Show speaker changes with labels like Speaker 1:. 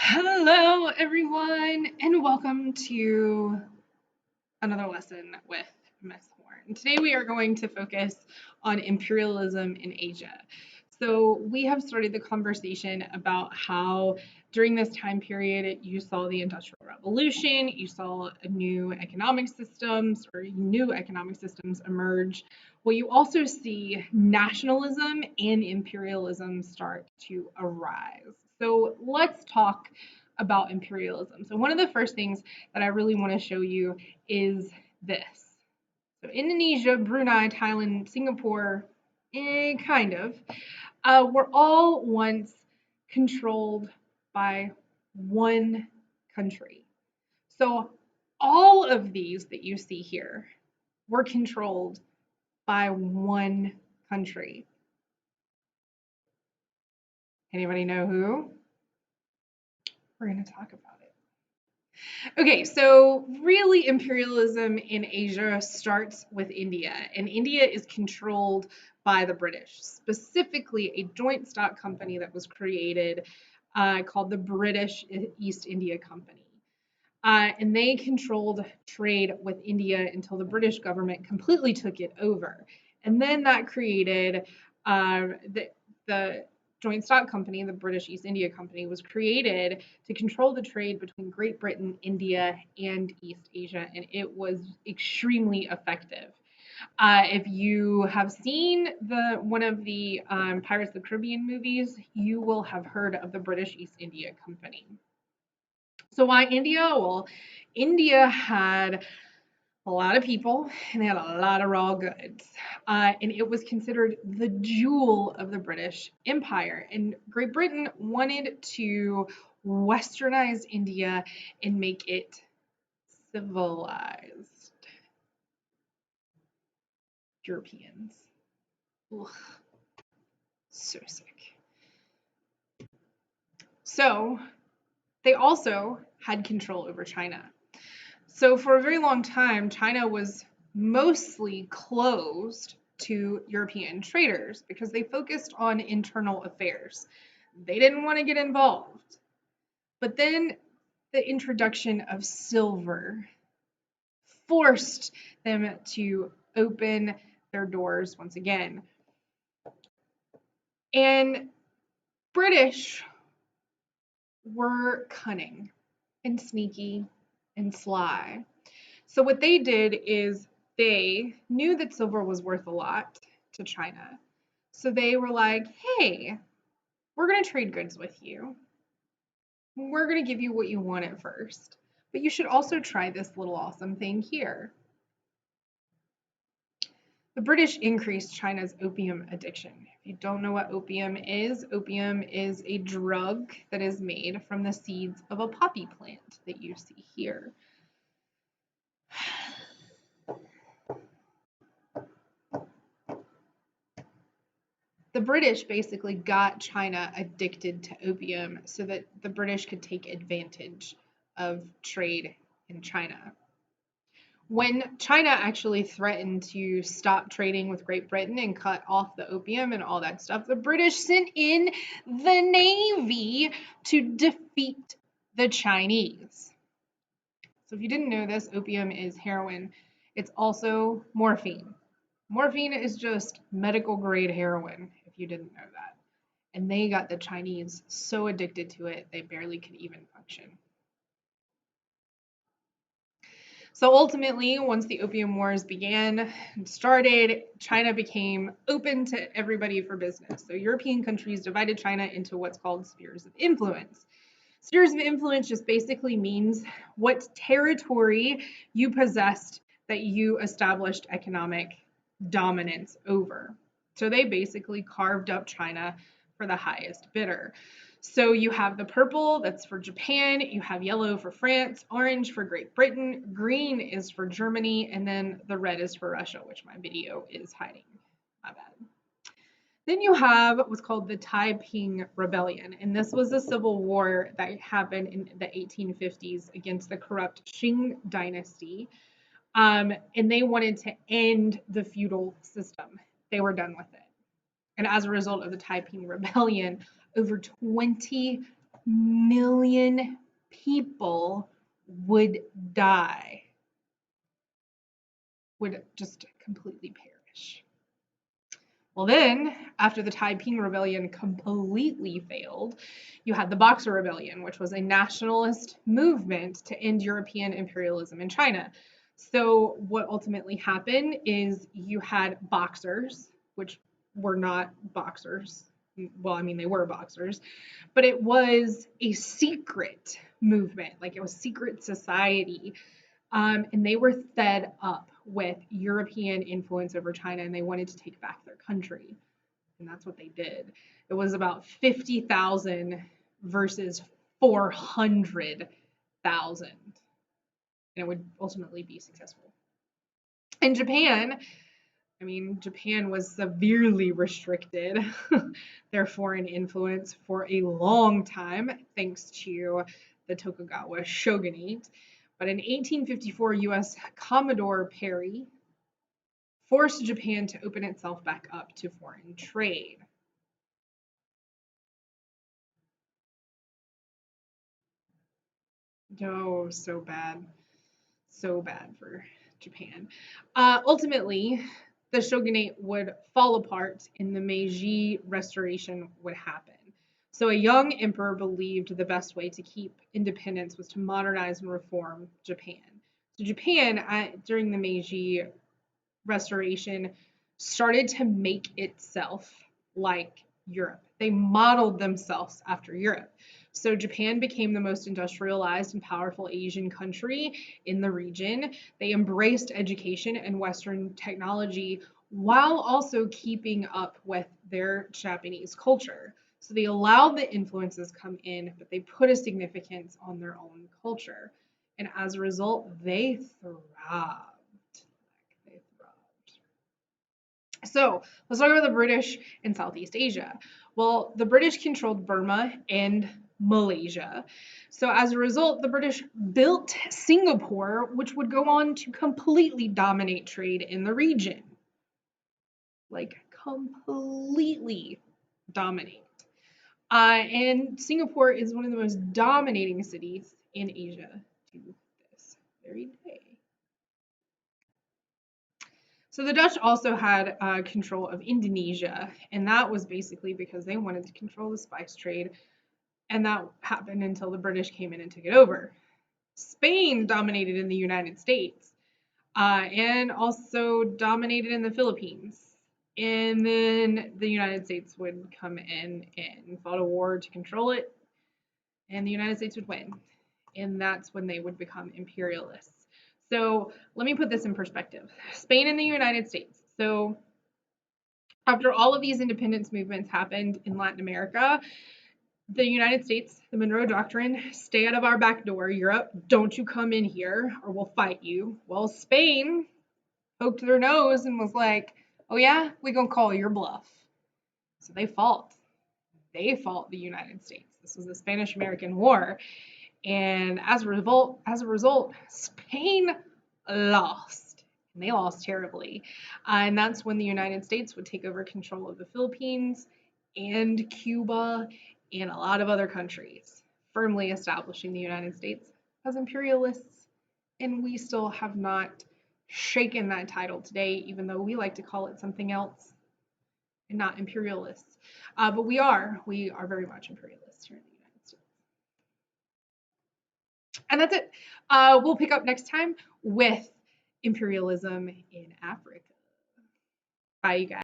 Speaker 1: Hello, everyone, and welcome to another lesson with Miss Horn. Today, we are going to focus on imperialism in Asia. So, we have started the conversation about how during this time period you saw the Industrial Revolution, you saw new economic systems emerge. Well, you also see nationalism and imperialism start to arise. So, let's talk about imperialism. So, one of the first things that I really want to show you is this. So Indonesia, Brunei, Thailand, Singapore, kind of, were all once controlled by one country. So all of these that you see here were controlled by one country. Anybody know who? We're going to talk about it. Okay, so really imperialism in Asia starts with India, and India is controlled by the British, specifically a joint stock company that was created called the British East India Company. And they controlled trade with India until the British government completely took it over. And then that created the joint stock company, the British East India Company, was created to control the trade between Great Britain, India, and East Asia, and it was extremely effective. If you have seen one of the Pirates of the Caribbean movies, you will have heard of the British East India Company. So why India? Well, India had a lot of people and they had a lot of raw goods. And it was considered the jewel of the British Empire. And Great Britain wanted to westernize India and make it civilized. Europeans. Ugh, so sick. So they also had control over China. So for a very long time, China was mostly closed to European traders because they focused on internal affairs. They didn't want to get involved. But then the introduction of silver forced them to open their doors once again. And British were cunning and sneaky and sly. So what they did is they knew that silver was worth a lot to China. So they were like, hey, we're going to trade goods with you. We're going to give you what you want at first. But you should also try this little awesome thing here. The British increased China's opium addiction. If you don't know what opium is a drug that is made from the seeds of a poppy plant that you see here. The British basically got China addicted to opium so that the British could take advantage of trade in China. When China actually threatened to stop trading with Great Britain and cut off the opium and all that stuff, the British sent in the Navy to defeat the Chinese. So if you didn't know this, opium is heroin. It's also morphine. Morphine is just medical grade heroin, if you didn't know that. And they got the Chinese so addicted to it, they barely could even function. So ultimately, once the Opium Wars began and started, China became open to everybody for business. So European countries divided China into what's called spheres of influence. Spheres of influence just basically means what territory you possessed that you established economic dominance over. So they basically carved up China for the highest bidder. So you have the purple, that's for Japan, you have yellow for France, orange for Great Britain, green is for Germany, and then the red is for Russia, which my video is hiding. My bad. Then you have what's called the Taiping Rebellion, and this was a civil war that happened in the 1850s against the corrupt Qing dynasty. And they wanted to end the feudal system. They were done with it. And as a result of the Taiping Rebellion, over 20 million people would die, would just completely perish. Well, then, after the Taiping Rebellion completely failed, you had the Boxer Rebellion, which was a nationalist movement to end European imperialism in China. So, what ultimately happened is you had boxers, which were not boxers. Well, I mean, they were boxers, but it was a secret movement, like it was secret society, and they were fed up with European influence over China and they wanted to take back their country. And that's what they did. It was about 50,000 versus 400,000. And it would ultimately be successful. In Japan, I mean, Japan was severely restricted their foreign influence for a long time, thanks to the Tokugawa shogunate. But in 1854, US Commodore Perry forced Japan to open itself back up to foreign trade. Oh, so bad. So bad for Japan. Ultimately, the shogunate would fall apart and the Meiji Restoration would happen. So a young emperor believed the best way to keep independence was to modernize and reform Japan. So Japan, during the Meiji Restoration, started to make itself like Europe. They modeled themselves after Europe. So Japan became the most industrialized and powerful Asian country in the region. They embraced education and Western technology while also keeping up with their Japanese culture. So they allowed the influences come in, but they put a significance on their own culture. And as a result, they thrived. They thrived. So let's talk about the British in Southeast Asia. Well, the British controlled Burma and Malaysia. So as a result, the British built Singapore, which would go on to completely dominate trade in the region. Like completely dominate. And Singapore is one of the most dominating cities in Asia to this very day. So the Dutch also had control of Indonesia, and that was basically because they wanted to control the spice trade, and that happened until the British came in and took it over. Spain dominated in the United States, and also dominated in the Philippines. And then the United States would come in and fought a war to control it, and the United States would win. And that's when they would become imperialists. So let me put this in perspective. Spain and the United States. So after all of these independence movements happened in Latin America, the United States, the Monroe Doctrine, stay out of our back door, Europe, don't you come in here or we'll fight you. Well, Spain poked their nose and was like, oh yeah, we gonna call your bluff. So they fought. They fought the United States. This was the Spanish-American War. And as a result, Spain lost. And they lost terribly. And that's when the United States would take over control of the Philippines and Cuba and a lot of other countries, firmly establishing the United States as imperialists. And we still have not shaken that title today, even though we like to call it something else and not imperialists. But we are very much imperialists here in the United States. And that's it. We'll pick up next time with imperialism in Africa. Bye, you guys.